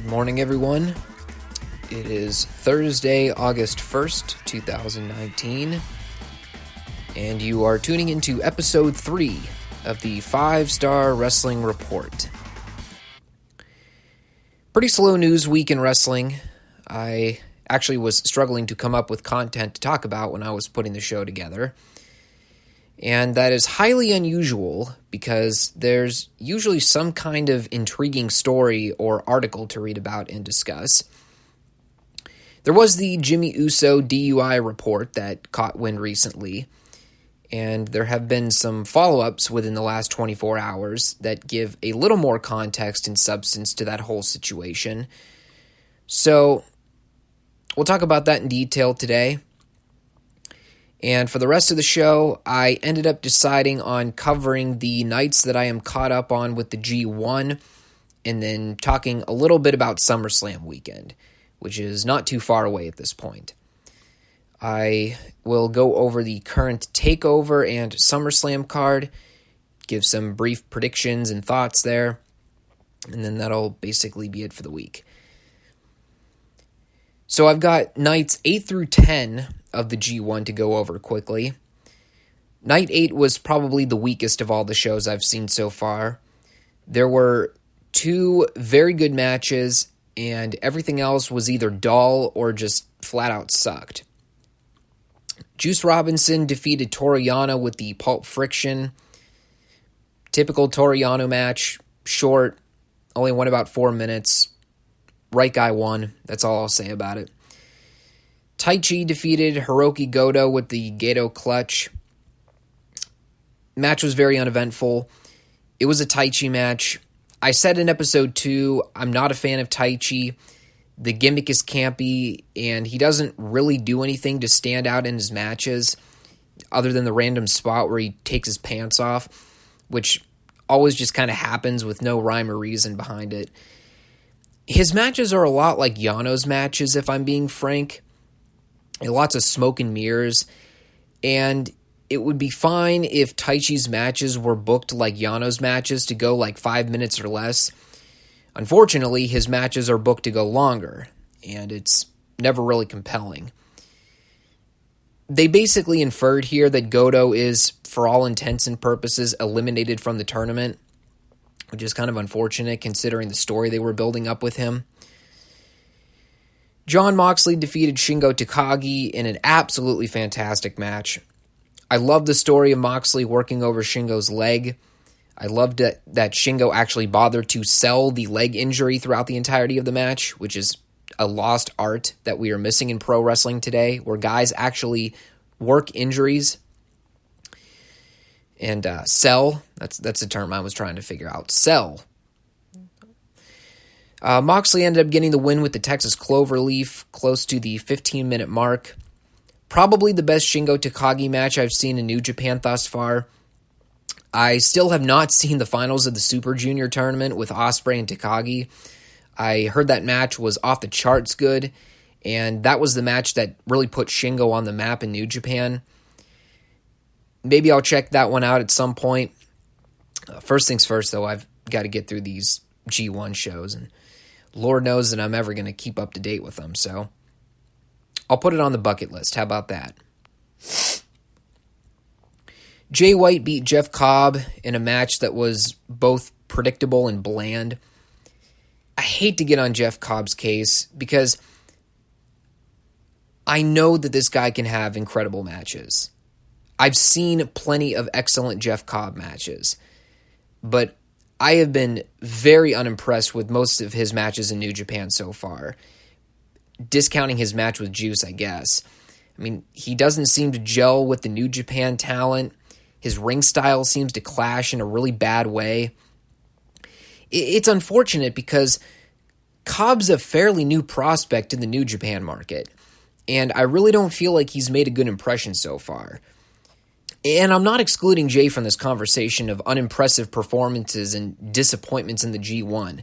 Morning, everyone. It is Thursday, August 1st, 2019, and you are tuning into episode 3 of the Five Starr Wrestling Report. Pretty slow news week in wrestling. I actually was struggling to come up with content to talk about when I was putting the show together, and that is highly unusual because there's usually some kind of intriguing story or article to read about and discuss. There was the Jimmy Uso DUI report that caught wind recently, and there have been some follow-ups within the last 24 hours that give a little more context and substance to that whole situation. So, we'll talk about that in detail today. And for the rest of the show, I ended up deciding on covering the nights that I am caught up on with the G1, and then talking a little bit about SummerSlam weekend, which is not too far away at this point. I will go over the current Takeover and SummerSlam card, give some brief predictions and thoughts there, and then that'll basically be it for the week. So I've got nights 8 through 10 of the G1 to go over quickly. Night 8 was probably the weakest of all the shows I've seen so far. There were 2 very good matches, and everything else was either dull or just flat out sucked. Juice Robinson defeated Toru Yano with the Pulp Friction. Typical Toru Yano match, short, only went about 4 minutes. Right guy won, that's all I'll say about it. Taichi defeated Hiroki Goto with the Gato Clutch. Match was very uneventful. It was a Taichi match. I said in episode 2, I'm not a fan of Taichi. The gimmick is campy, and he doesn't really do anything to stand out in his matches, other than the random spot where he takes his pants off, which always just kind of happens with no rhyme or reason behind it. His matches are a lot like Yano's matches, if I'm being frank. Lots of smoke and mirrors, and it would be fine if Taichi's matches were booked like Yano's matches to go like 5 minutes or less. Unfortunately, his matches are booked to go longer, and it's never really compelling. They basically inferred here that Goto is, for all intents and purposes, eliminated from the tournament, which is kind of unfortunate considering the story they were building up with him. Jon Moxley defeated Shingo Takagi in an absolutely fantastic match. I love the story of Moxley working over Shingo's leg. I loved that Shingo actually bothered to sell the leg injury throughout the entirety of the match, which is a lost art that we are missing in pro wrestling today, where guys actually work injuries and sell. That's the term I was trying to figure out. Sell. Moxley ended up getting the win with the Texas Cloverleaf, close to the 15-minute mark. Probably the best Shingo Takagi match I've seen in New Japan thus far. I still have not seen the finals of the Super Junior tournament with Ospreay and Takagi. I heard that match was off the charts good, and that was the match that really put Shingo on the map in New Japan. Maybe I'll check that one out at some point. First things first, though, I've got to get through these G1 shows, and Lord knows that I'm ever going to keep up to date with them, so I'll put it on the bucket list. How about that? Jay White beat Jeff Cobb in a match that was both predictable and bland. I hate to get on Jeff Cobb's case because I know that this guy can have incredible matches. I've seen plenty of excellent Jeff Cobb matches, but I have been very unimpressed with most of his matches in New Japan so far. Discounting his match with Juice, I guess. I mean, he doesn't seem to gel with the New Japan talent. His ring style seems to clash in a really bad way. It's unfortunate because Cobb's a fairly new prospect in the New Japan market, and I really don't feel like he's made a good impression so far. And I'm not excluding Jay from this conversation of unimpressive performances and disappointments in the G1.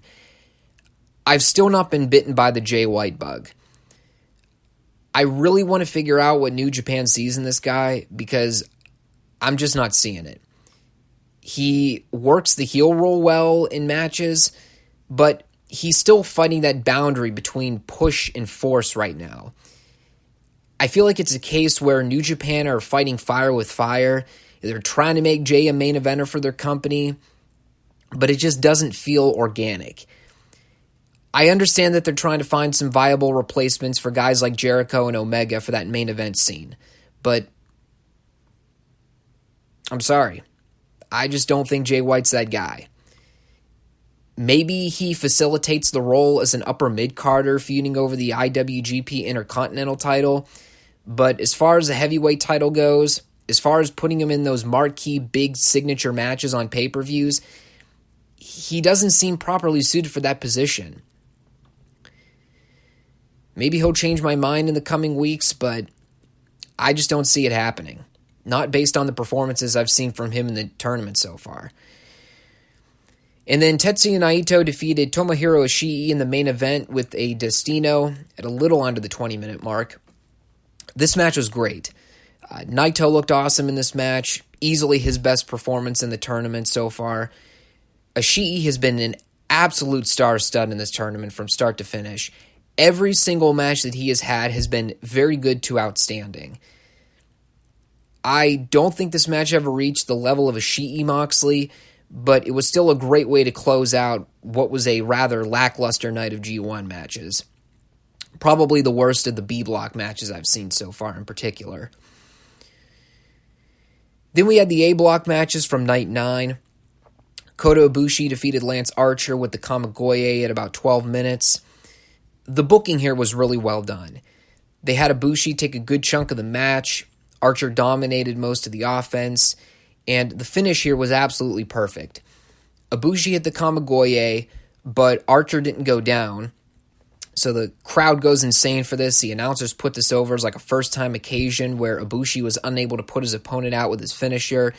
I've still not been bitten by the Jay White bug. I really want to figure out what New Japan sees in this guy because I'm just not seeing it. He works the heel role well in matches, but he's still fighting that boundary between push and force right now. I feel like it's a case where New Japan are fighting fire with fire. They're trying to make Jay a main eventer for their company, but it just doesn't feel organic. I understand that they're trying to find some viable replacements for guys like Jericho and Omega for that main event scene, but I'm sorry. I just don't think Jay White's that guy. Maybe he facilitates the role as an upper mid-carder feuding over the IWGP Intercontinental title, but as far as the heavyweight title goes, as far as putting him in those marquee big signature matches on pay-per-views, he doesn't seem properly suited for that position. Maybe he'll change my mind in the coming weeks, but I just don't see it happening. Not based on the performances I've seen from him in the tournament so far. And then Tetsuya Naito defeated Tomohiro Ishii in the main event with a Destino at a little under the 20-minute mark. This match was great. Naito looked awesome in this match, easily his best performance in the tournament so far. Ishii has been an absolute star-stud in this tournament from start to finish. Every single match that he has had has been very good to outstanding. I don't think this match ever reached the level of Ishii Moxley, but it was still a great way to close out what was a rather lackluster night of G1 matches. Probably the worst of the B-block matches I've seen so far in particular. Then we had the A-block matches from Night 9. Kota Ibushi defeated Lance Archer with the Kamigoye at about 12 minutes. The booking here was really well done. They had Ibushi take a good chunk of the match. Archer dominated most of the offense, and the finish here was absolutely perfect. Ibushi hit the Kamigoye, but Archer didn't go down, so the crowd goes insane for this. The announcers put this over as like a first-time occasion where Ibushi was unable to put his opponent out with his finisher.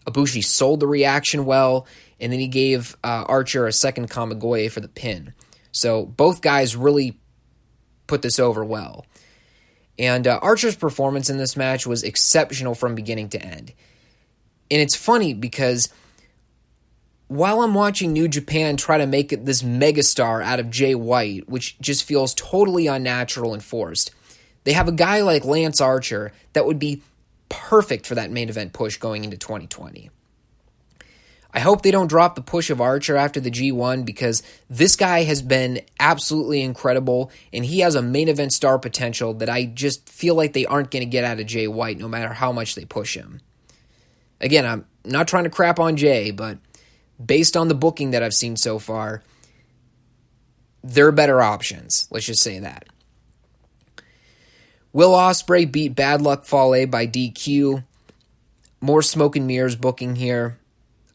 Ibushi sold the reaction well, and then he gave Archer a second Kamigoye for the pin. So both guys really put this over well. And Archer's performance in this match was exceptional from beginning to end. And it's funny because while I'm watching New Japan try to make it this megastar out of Jay White, which just feels totally unnatural and forced, they have a guy like Lance Archer that would be perfect for that main event push going into 2020. I hope they don't drop the push of Archer after the G1 because this guy has been absolutely incredible and he has a main event star potential that I just feel like they aren't going to get out of Jay White no matter how much they push him. Again, I'm not trying to crap on Jay, but based on the booking that I've seen so far, there are better options. Let's just say that. Will Ospreay beat Bad Luck Fale by DQ. More smoke and mirrors booking here.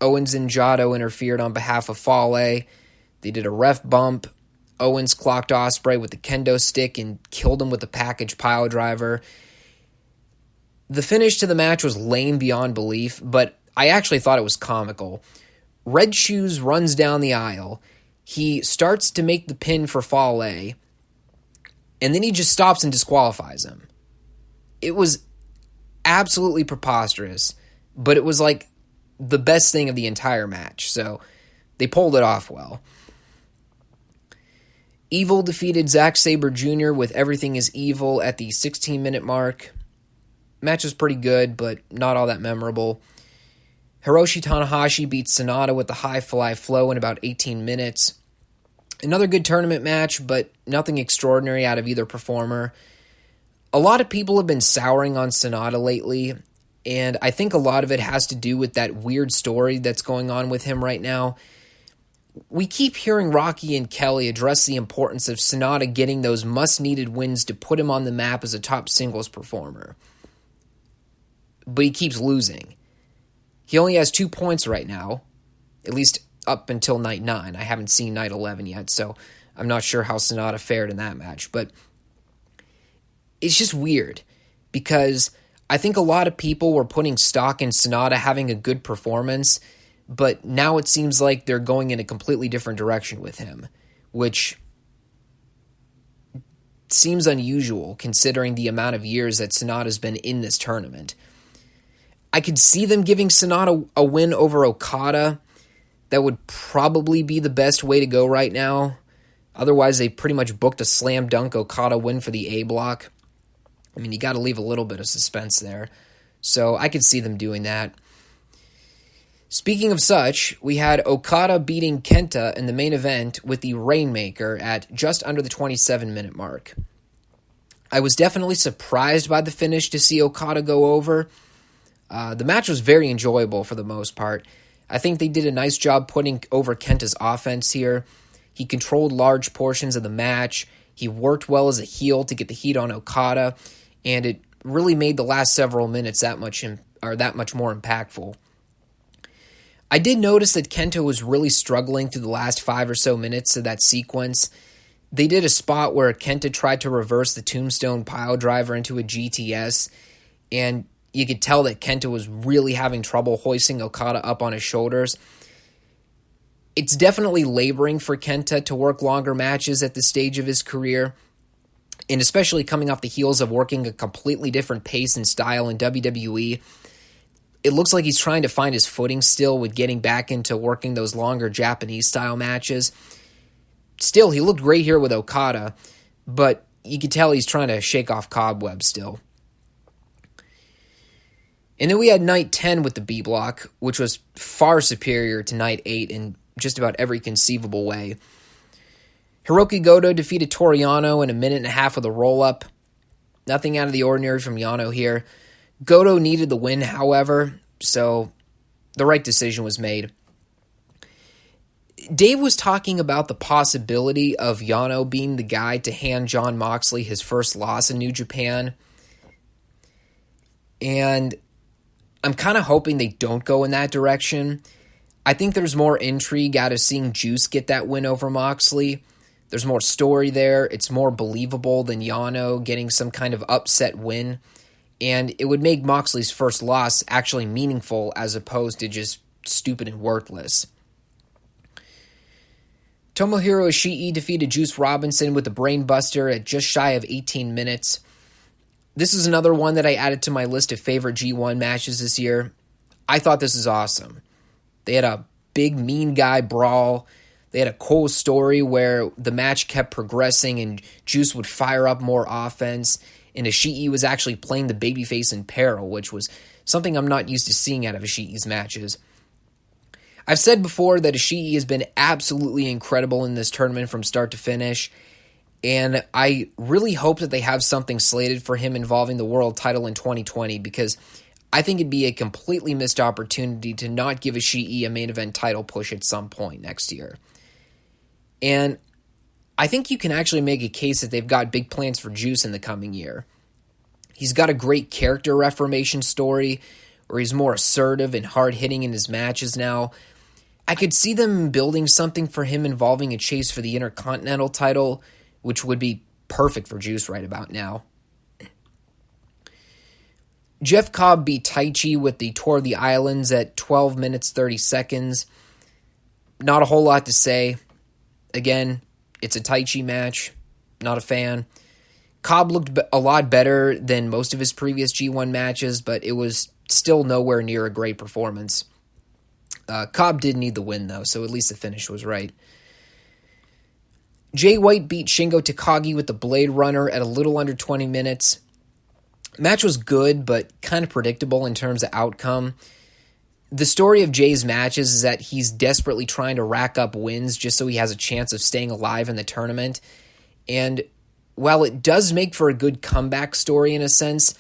Owens and Jotto interfered on behalf of Fale. They did a ref bump. Owens clocked Ospreay with the kendo stick and killed him with the package pile driver. The finish to the match was lame beyond belief, but I actually thought it was comical. Red Shoes runs down the aisle. He starts to make the pin for Fale, and then he just stops and disqualifies him. It was absolutely preposterous, but it was like the best thing of the entire match, so they pulled it off well. Evil defeated Zack Sabre Jr. with Everything is Evil at the 16-minute mark. Match was pretty good, but not all that memorable. Hiroshi Tanahashi beat Sonata with the High Fly Flow in about 18 minutes. Another good tournament match, but nothing extraordinary out of either performer. A lot of people have been souring on Sonata lately, and I think a lot of it has to do with that weird story that's going on with him right now. We keep hearing Rocky and Kelly address the importance of Sonata getting those must-needed wins to put him on the map as a top singles performer. But he keeps losing. He only has 2 points right now, at least up until Night 9. I haven't seen Night 11 yet, so I'm not sure how Sonata fared in that match. But it's just weird, because I think a lot of people were putting stock in Sonata having a good performance, but now it seems like they're going in a completely different direction with him, which seems unusual considering the amount of years that Sonata's been in this tournament. I could see them giving Sonata a win over Okada. That would probably be the best way to go right now, Otherwise, they pretty much booked a slam dunk Okada win for the A block. I mean, you got to leave a little bit of suspense there. So I could see them doing that. Speaking of such, we had Okada beating Kenta in the main event with the Rainmaker at just under the 27-minute mark. I was definitely surprised by the finish to see Okada go over. The match was very enjoyable for the most part. I think they did a nice job putting over Kenta's offense here. He controlled large portions of the match. He worked well as a heel to get the heat on Okada, and it really made the last several minutes that much more impactful. I did notice that Kenta was really struggling through the last 5 or so minutes of that sequence. They did a spot where Kenta tried to reverse the Tombstone Piledriver into a GTS, and you could tell that Kenta was really having trouble hoisting Okada up on his shoulders. It's definitely laboring for Kenta to work longer matches at this stage of his career, and especially coming off the heels of working a completely different pace and style in WWE. It looks like he's trying to find his footing still with getting back into working those longer Japanese-style matches. Still, he looked great here with Okada, but you could tell he's trying to shake off cobwebs still. And then we had Night 10 with the B block, which was far superior to Night 8 in just about every conceivable way. Hiroki Goto defeated Toru Yano in a minute and a half with a roll-up. Nothing out of the ordinary from Yano here. Goto needed the win, however, so the right decision was made. Dave was talking about the possibility of Yano being the guy to hand Jon Moxley his first loss in New Japan. And I'm kind of hoping they don't go in that direction. I think there's more intrigue out of seeing Juice get that win over Moxley. There's more story there. It's more believable than Yano getting some kind of upset win. And it would make Moxley's first loss actually meaningful as opposed to just stupid and worthless. Tomohiro Ishii defeated Juice Robinson with a brainbuster at just shy of 18 minutes. This is another one that I added to my list of favorite G1 matches this year. I thought this is awesome. They had a big mean guy brawl. They had a cool story where the match kept progressing and Juice would fire up more offense. And Ishii was actually playing the babyface in peril, which was something I'm not used to seeing out of Ishii's matches. I've said before that Ishii has been absolutely incredible in this tournament from start to finish, and I really hope that they have something slated for him involving the world title in 2020, because I think it'd be a completely missed opportunity to not give Ishii a main event title push at some point next year. And I think you can actually make a case that they've got big plans for Juice in the coming year. He's got a great character reformation story where he's more assertive and hard-hitting in his matches now. I could see them building something for him involving a chase for the Intercontinental title, which would be perfect for Juice right about now. Jeff Cobb beat Taichi with the Tour of the Islands at 12 minutes 30 seconds. Not a whole lot to say. Again, it's a Taichi match. Not a fan. Cobb looked a lot better than most of his previous G1 matches, but it was still nowhere near a great performance. Cobb did need the win, though, so at least the finish was right. Jay White beat Shingo Takagi with the Blade Runner at a little under 20 minutes. Match was good, but kind of predictable in terms of outcome. The story of Jay's matches is that he's desperately trying to rack up wins just so he has a chance of staying alive in the tournament. And while it does make for a good comeback story in a sense,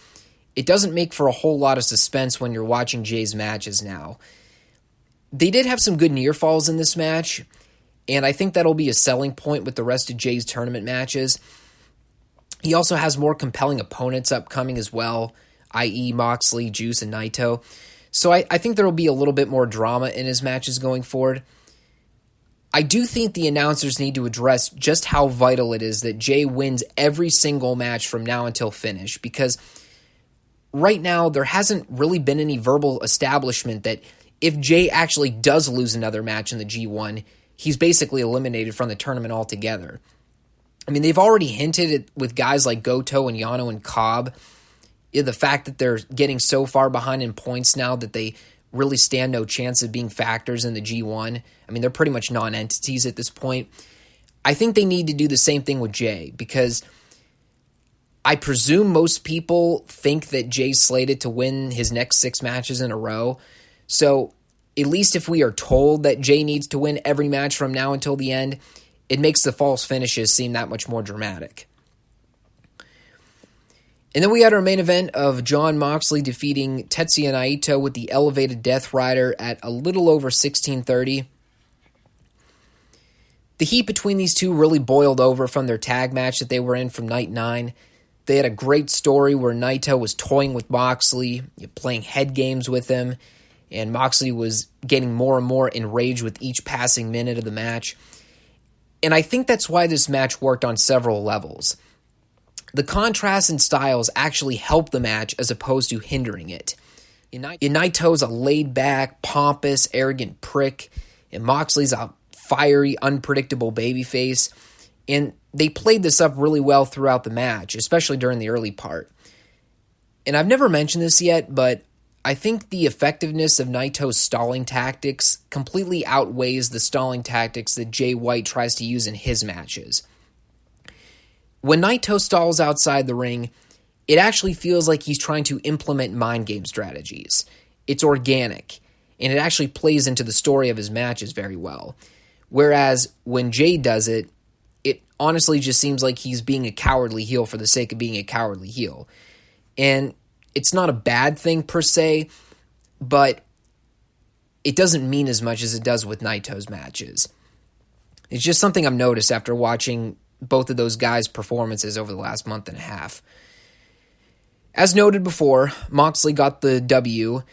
it doesn't make for a whole lot of suspense when you're watching Jay's matches now. They did have some good near falls in this match, and I think that'll be a selling point with the rest of Jay's tournament matches. He also has more compelling opponents upcoming as well, i.e. Moxley, Juice, and Naito. So I think there will be a little bit more drama in his matches going forward. I do think the announcers need to address just how vital it is that Jay wins every single match from now until finish, because right now there hasn't really been any verbal establishment that if Jay actually does lose another match in the G1, he's basically eliminated from the tournament altogether. I mean, they've already hinted at, with guys like Goto and Yano and Cobb, the fact that they're getting so far behind in points now that they really stand no chance of being factors in the G1. I mean, they're pretty much non-entities at this point. I think they need to do the same thing with Jay, because I presume most people think that Jay's slated to win his next 6 matches in a row. So at least if we are told that Jay needs to win every match from now until the end, it makes the false finishes seem that much more dramatic. And then we had our main event of Jon Moxley defeating Tetsuya Naito with the Elevated Death Rider at a little over 16:30. The heat between these two really boiled over from their tag match that they were in from Night 9. They had a great story where Naito was toying with Moxley, playing head games with him, and Moxley was getting more and more enraged with each passing minute of the match. And I think that's why this match worked on several levels. The contrast in styles actually helped the match as opposed to hindering it. Naito's a laid-back, pompous, arrogant prick, and Moxley's a fiery, unpredictable babyface. And they played this up really well throughout the match, especially during the early part. And I've never mentioned this yet, but I think the effectiveness of Naito's stalling tactics completely outweighs the stalling tactics that Jay White tries to use in his matches. When Naito stalls outside the ring, it actually feels like he's trying to implement mind game strategies. It's organic, and it actually plays into the story of his matches very well. Whereas when Jay does it, it honestly just seems like he's being a cowardly heel for the sake of being a cowardly heel. And it's not a bad thing per se, but it doesn't mean as much as it does with Naito's matches. It's just something I've noticed after watching both of those guys' performances over the last month and a half. As noted before, Moxley got the W,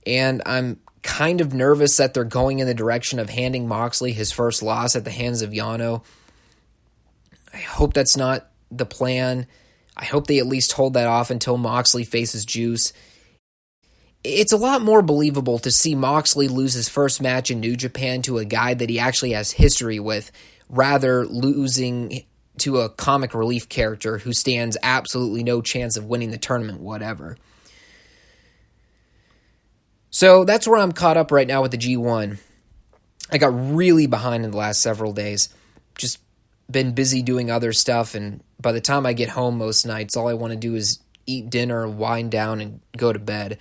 and I'm kind of nervous that they're going in the direction of handing Moxley his first loss at the hands of Yano. I hope that's not the plan. I hope they at least hold that off until Moxley faces Juice. It's a lot more believable to see Moxley lose his first match in New Japan to a guy that he actually has history with, rather losing to a comic relief character who stands absolutely no chance of winning the tournament whatever. So that's where I'm caught up right now with the G1. I got really behind in the last several days. Just been busy doing other stuff, and by the time I get home most nights, all I want to do is eat dinner, wind down, and go to bed.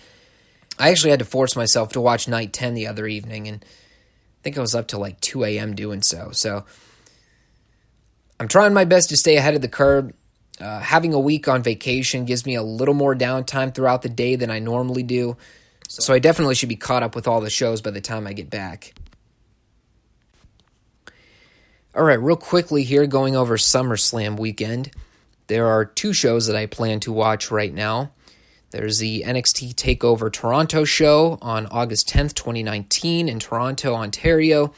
I actually had to force myself to watch Night 10 the other evening, and I think I was up till like 2 a.m. doing so. So I'm trying my best to stay ahead of the curve. Having a week on vacation gives me a little more downtime throughout the day than I normally do, so I definitely should be caught up with all the shows by the time I get back. All right, real quickly here, going over SummerSlam weekend. There are 2 shows that I plan to watch right now. There's the NXT Takeover Toronto show on August 10th, 2019 in Toronto, Ontario,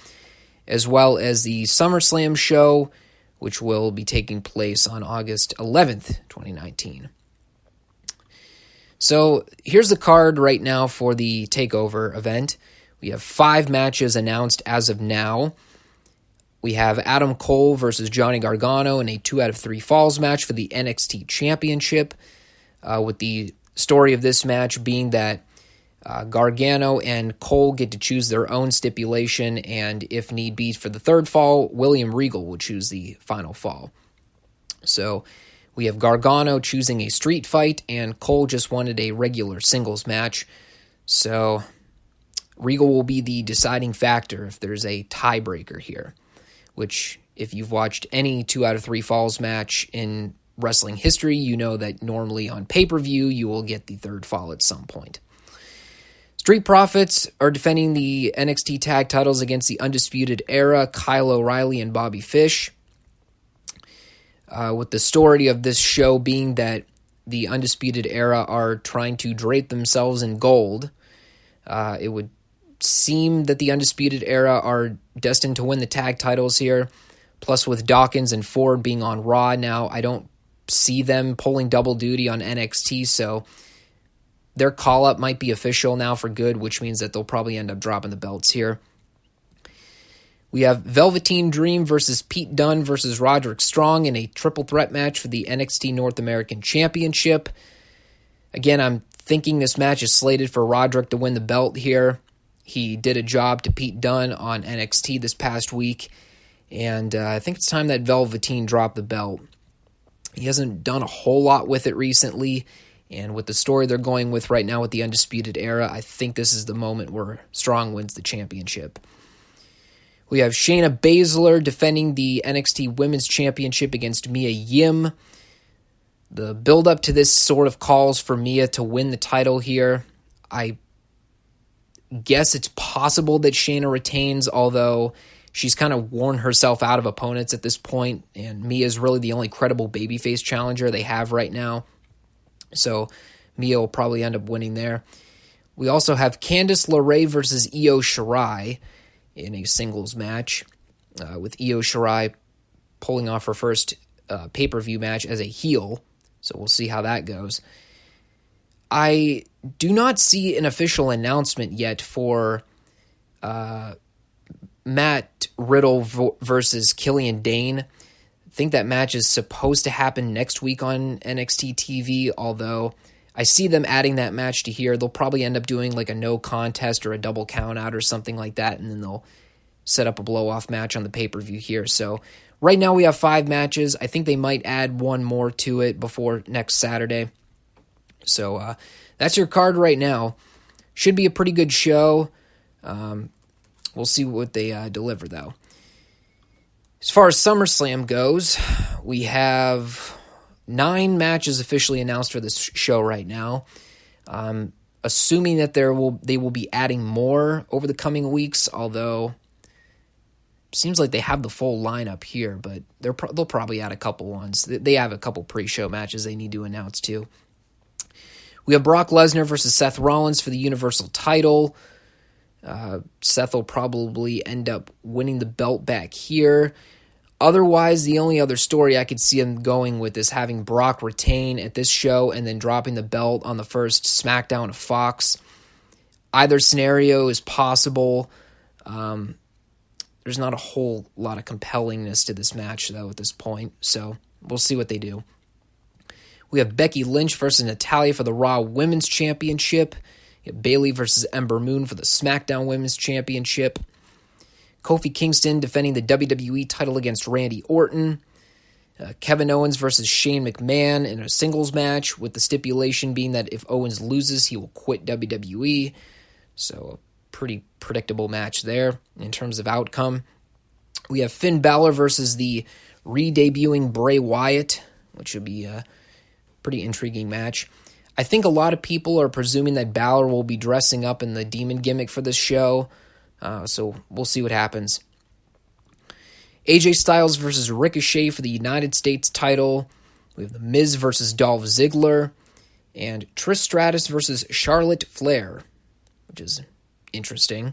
as well as the SummerSlam show, which will be taking place on August 11th, 2019. So here's the card right now for the Takeover event. We have 5 matches announced as of now. We have Adam Cole versus Johnny Gargano in a 2 out of 3 falls match for the NXT Championship, with the story of this match being that Gargano and Cole get to choose their own stipulation, and if need be for the 3rd fall, William Regal will choose the final fall. So we have Gargano choosing a street fight, and Cole just wanted a regular singles match. So Regal will be the deciding factor if there's a tiebreaker here, which, if you've watched any 2 out of 3 falls match in wrestling history, you know that normally on pay-per-view you will get the 3rd fall at some point. Street Profits are defending the NXT Tag Titles against the Undisputed Era, Kyle O'Reilly and Bobby Fish, with the story of this show being that the Undisputed Era are trying to drape themselves in gold. It would seem that the Undisputed Era are destined to win the tag titles here. Plus, with Dawkins and Ford being on Raw now, I don't see them pulling double duty on NXT, so their call-up might be official now for good, which means that they'll probably end up dropping the belts here. We have Velveteen Dream versus Pete Dunne versus Roderick Strong in a triple threat match for the NXT North American Championship. Again, I'm thinking this match is slated for Roderick to win the belt here. He did a job to Pete Dunne on NXT this past week, and I think it's time that Velveteen dropped the belt. He hasn't done a whole lot with it recently, and with the story they're going with right now with the Undisputed Era, I think this is the moment where Strong wins the championship. We have Shayna Baszler defending the NXT Women's Championship against Mia Yim. The build-up to this sort of calls for Mia to win the title here. I guess it's possible that Shayna retains, although she's kind of worn herself out of opponents at this point, and Mia is really the only credible babyface challenger they have right now. So Mia will probably end up winning there. We also have Candice LeRae versus Io Shirai in a singles match, with Io Shirai pulling off her first pay-per-view match as a heel. So we'll see how that goes. I do not see an official announcement yet for Matt Riddle versus Killian Dane. I think that match is supposed to happen next week on NXT TV, although I see them adding that match to here. They'll probably end up doing like a no contest or a double count out or something like that, and then they'll set up a blow-off match on the pay-per-view here. So right now we have 5 matches. I think they might add one more to it before next Saturday. So that's your card right now. Should be a pretty good show. We'll see what they deliver, though. As far as SummerSlam goes, we have 9 matches officially announced for this show right now. Assuming that they will be adding more over the coming weeks, although it seems like they have the full lineup here, but they'll probably add a couple ones. They have a couple pre-show matches they need to announce too. We have Brock Lesnar versus Seth Rollins for the Universal title. Seth will probably end up winning the belt back here. Otherwise, the only other story I could see him going with is having Brock retain at this show and then dropping the belt on the first SmackDown of Fox. Either scenario is possible. There's not a whole lot of compellingness to this match, though, at this point, so we'll see what they do. We have Becky Lynch versus Natalya for the Raw Women's Championship. You have Bayley versus Ember Moon for the SmackDown Women's Championship. Kofi Kingston defending the WWE title against Randy Orton. Kevin Owens versus Shane McMahon in a singles match, with the stipulation being that if Owens loses, he will quit WWE. So a pretty predictable match there in terms of outcome. We have Finn Balor versus the re-debuting Bray Wyatt, which would be a pretty intriguing match. I think a lot of people are presuming that Balor will be dressing up in the demon gimmick for this show, so we'll see what happens. AJ Styles versus Ricochet for the United States title. We have The Miz versus Dolph Ziggler, and Trish Stratus versus Charlotte Flair, which is interesting.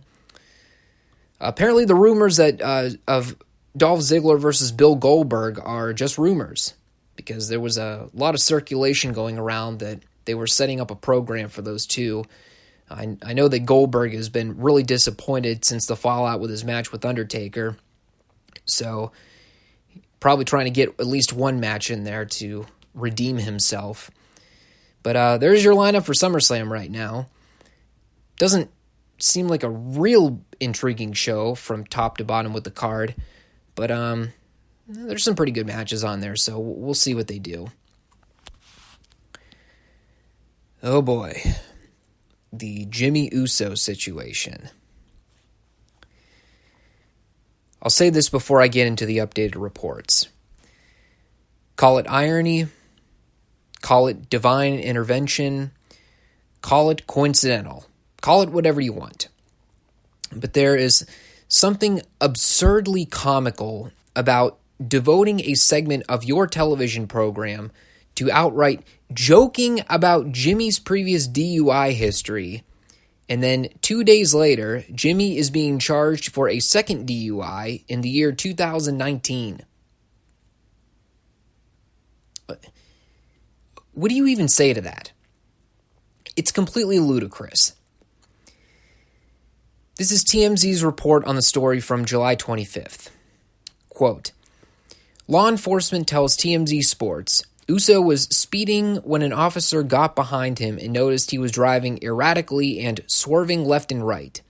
Apparently the rumors that of Dolph Ziggler versus Bill Goldberg are just rumors, because there was a lot of circulation going around that they were setting up a program for those two. I know that Goldberg has been really disappointed since the fallout with his match with Undertaker, so probably trying to get at least one match in there to redeem himself. But there's your lineup for SummerSlam right now. Doesn't seem like a real intriguing show from top to bottom with the card, but there's some pretty good matches on there, so we'll see what they do. Oh boy, the Jimmy Uso situation. I'll say this before I get into the updated reports. Call it irony, call it divine intervention, call it coincidental, call it whatever you want. But there is something absurdly comical about devoting a segment of your television program to outright joking about Jimmy's previous DUI history, and then 2 days later, Jimmy is being charged for a second DUI in the year 2019. What do you even say to that? It's completely ludicrous. This is TMZ's report on the story from July 25th. Quote, law enforcement tells TMZ Sports Uso was speeding when an officer got behind him and noticed he was driving erratically and swerving left and right.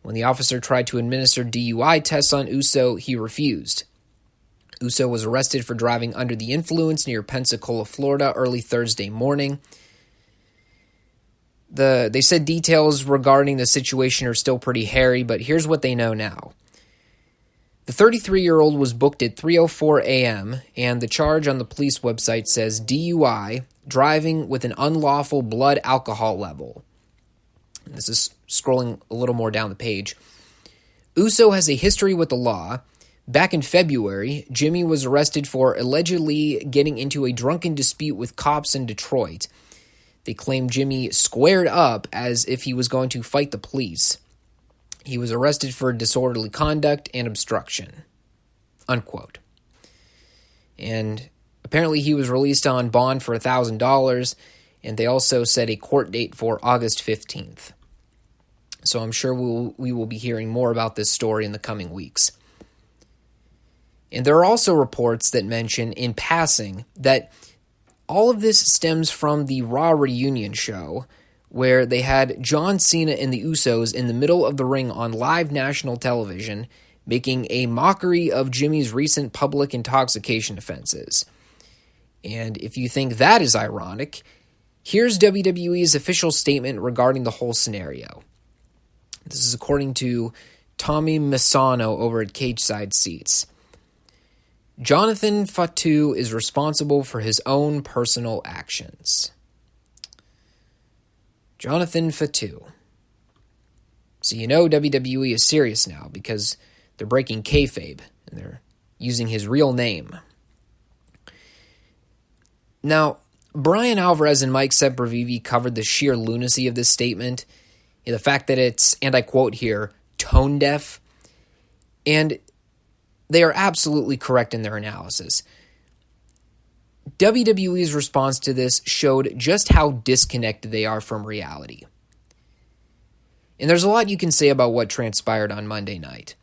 When the officer tried to administer DUI tests on Uso, he refused. Uso was arrested for driving under the influence near Pensacola, Florida, early Thursday morning. They said details regarding the situation are still pretty hairy, but here's what they know now. The 33-year-old was booked at 3:04 a.m., and the charge on the police website says DUI, driving with an unlawful blood alcohol level. And this is scrolling a little more down the page. Uso has a history with the law. Back in February, Jimmy was arrested for allegedly getting into a drunken dispute with cops in Detroit. They claim Jimmy squared up as if he was going to fight the police. He was arrested for disorderly conduct and obstruction. Unquote. And apparently he was released on bond for $1,000, and they also set a court date for August 15th. So I'm sure we will be hearing more about this story in the coming weeks. And there are also reports that mention in passing that all of this stems from the Raw reunion show, where they had John Cena and the Usos in the middle of the ring on live national television, making a mockery of Jimmy's recent public intoxication offenses. And if you think that is ironic, here's WWE's official statement regarding the whole scenario. This is according to Tommy Misano over at Cageside Seats. Jonathan Fatu is responsible for his own personal actions. Jonathan Fatu. So you know WWE is serious now because they're breaking kayfabe and they're using his real name. Now, Brian Alvarez and Mike Sempervive covered the sheer lunacy of this statement, the fact that it's, and I quote here, tone deaf, and they are absolutely correct in their analysis. WWE's response to this showed just how disconnected they are from reality. And there's a lot you can say about what transpired on Monday night.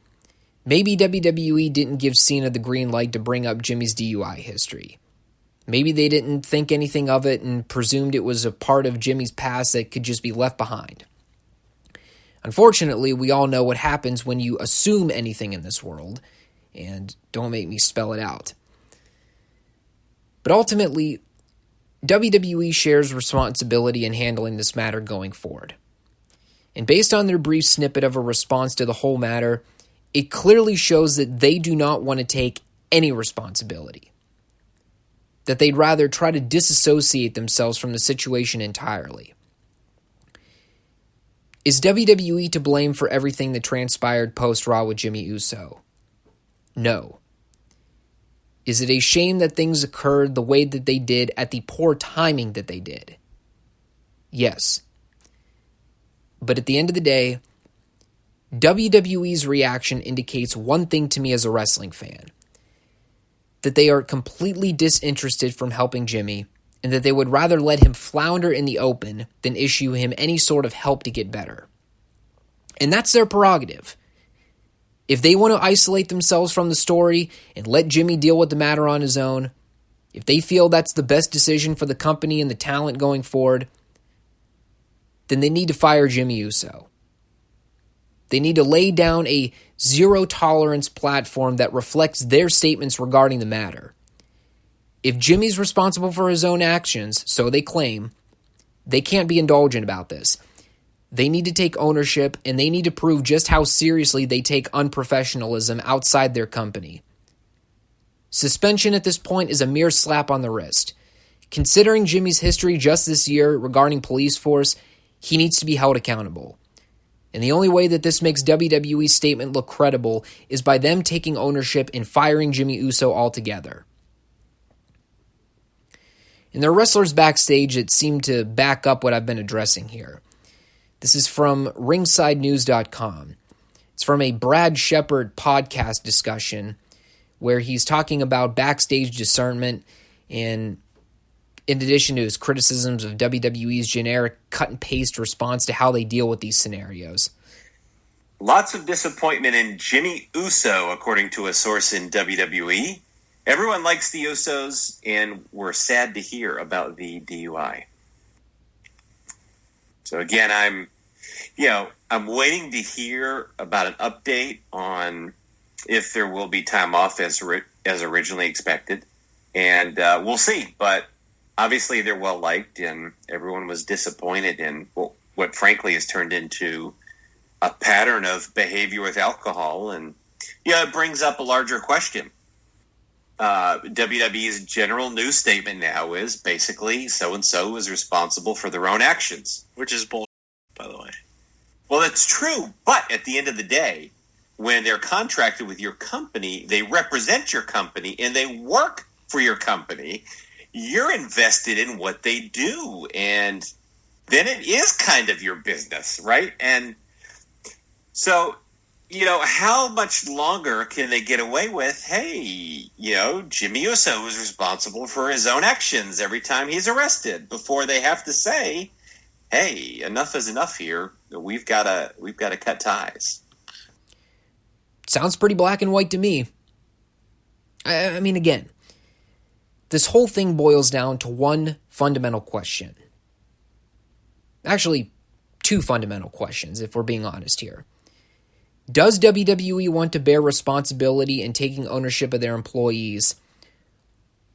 Maybe WWE didn't give Cena the green light to bring up Jimmy's DUI history. Maybe they didn't think anything of it and presumed it was a part of Jimmy's past that could just be left behind. Unfortunately, we all know what happens when you assume anything in this world, and don't make me spell it out. But ultimately, WWE shares responsibility in handling this matter going forward. And based on their brief snippet of a response to the whole matter, it clearly shows that they do not want to take any responsibility. That they'd rather try to disassociate themselves from the situation entirely. Is WWE to blame for everything that transpired post-Raw with Jimmy Uso? No. Is it a shame that things occurred the way that they did at the poor timing that they did? Yes. But at the end of the day, WWE's reaction indicates one thing to me as a wrestling fan. That they are completely disinterested from helping Jimmy, and that they would rather let him flounder in the open than issue him any sort of help to get better. And that's their prerogative. If they want to isolate themselves from the story and let Jimmy deal with the matter on his own, if they feel that's the best decision for the company and the talent going forward, then they need to fire Jimmy Uso. They need to lay down a zero-tolerance platform that reflects their statements regarding the matter. If Jimmy's responsible for his own actions, so they claim, they can't be indulgent about this. They need to take ownership, and they need to prove just how seriously they take unprofessionalism outside their company. Suspension at this point is a mere slap on the wrist. Considering Jimmy's history just this year regarding police force, he needs to be held accountable. And the only way that this makes WWE's statement look credible is by them taking ownership and firing Jimmy Uso altogether. And there are wrestlers backstage that seem to back up what I've been addressing here. This is from ringsidenews.com. It's from a Brad Shepard podcast discussion where he's talking about backstage discernment and in addition to his criticisms of WWE's generic cut-and-paste response to how they deal with these scenarios. Lots of disappointment in Jimmy Uso, according to a source in WWE. Everyone likes the Usos, and we're sad to hear about the DUI. So again, I'm I'm waiting to hear about an update on if there will be time off as originally expected. And we'll see. But obviously they're well-liked, and everyone was disappointed in what frankly has turned into a pattern of behavior with alcohol. And, it brings up a larger question. WWE's general news statement now is basically so-and-so is responsible for their own actions. Which is bullshit, by the way. Well, that's true, but at the end of the day, when they're contracted with your company, they represent your company, and they work for your company. You're invested in what they do, and then it is kind of your business, right? And so, how much longer can they get away with, hey, Jimmy Uso is responsible for his own actions every time he's arrested, before they have to say, hey, enough is enough here. We've got to cut ties. Sounds pretty black and white to me. I mean, again, this whole thing boils down to one fundamental question. Actually, two fundamental questions, if we're being honest here. Does WWE want to bear responsibility in taking ownership of their employees,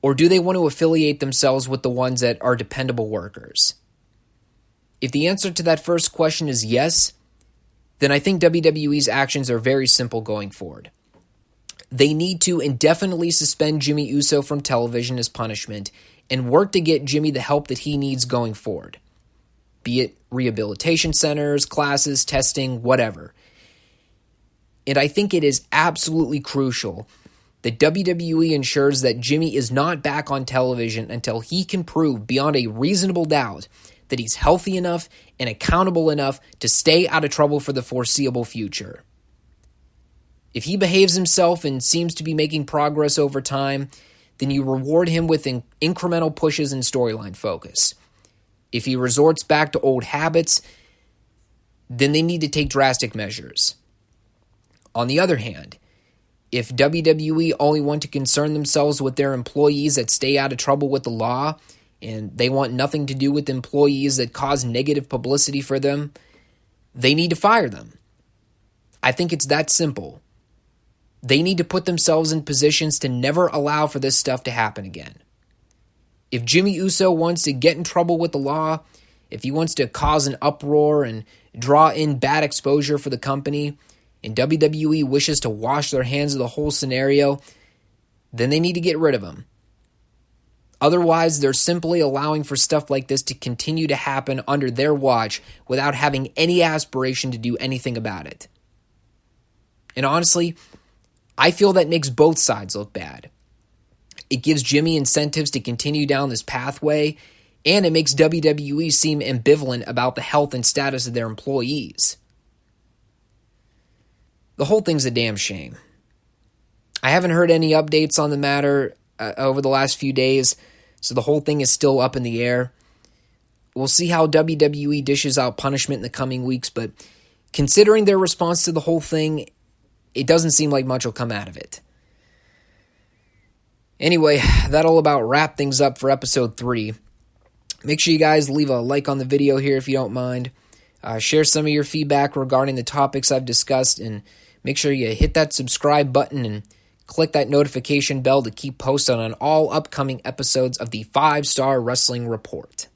or do they want to affiliate themselves with the ones that are dependable workers? If the answer to that first question is yes, then I think WWE's actions are very simple going forward. They need to indefinitely suspend Jimmy Uso from television as punishment and work to get Jimmy the help that he needs going forward. Be it rehabilitation centers, classes, testing, whatever. And I think it is absolutely crucial that WWE ensures that Jimmy is not back on television until he can prove beyond a reasonable doubt that he's healthy enough and accountable enough to stay out of trouble for the foreseeable future. If he behaves himself and seems to be making progress over time, then you reward him with incremental pushes and storyline focus. If he resorts back to old habits, then they need to take drastic measures. On the other hand, if WWE only want to concern themselves with their employees that stay out of trouble with the law, and they want nothing to do with employees that cause negative publicity for them, they need to fire them. I think it's that simple. They need to put themselves in positions to never allow for this stuff to happen again. If Jimmy Uso wants to get in trouble with the law, if he wants to cause an uproar and draw in bad exposure for the company, and WWE wishes to wash their hands of the whole scenario, then they need to get rid of him. Otherwise, they're simply allowing for stuff like this to continue to happen under their watch without having any aspiration to do anything about it. And honestly, I feel that makes both sides look bad. It gives Jimmy incentives to continue down this pathway, and it makes WWE seem ambivalent about the health and status of their employees. The whole thing's a damn shame. I haven't heard any updates on the matter over the last few days, so the whole thing is still up in the air. We'll see how WWE dishes out punishment in the coming weeks, but considering their response to the whole thing, it doesn't seem like much will come out of it. Anyway, that'll about wrap things up for episode 3. Make sure you guys leave a like on the video here if you don't mind. Share some of your feedback regarding the topics I've discussed, and make sure you hit that subscribe button and click that notification bell to keep posted on all upcoming episodes of the 5 Starr Wrestling Report.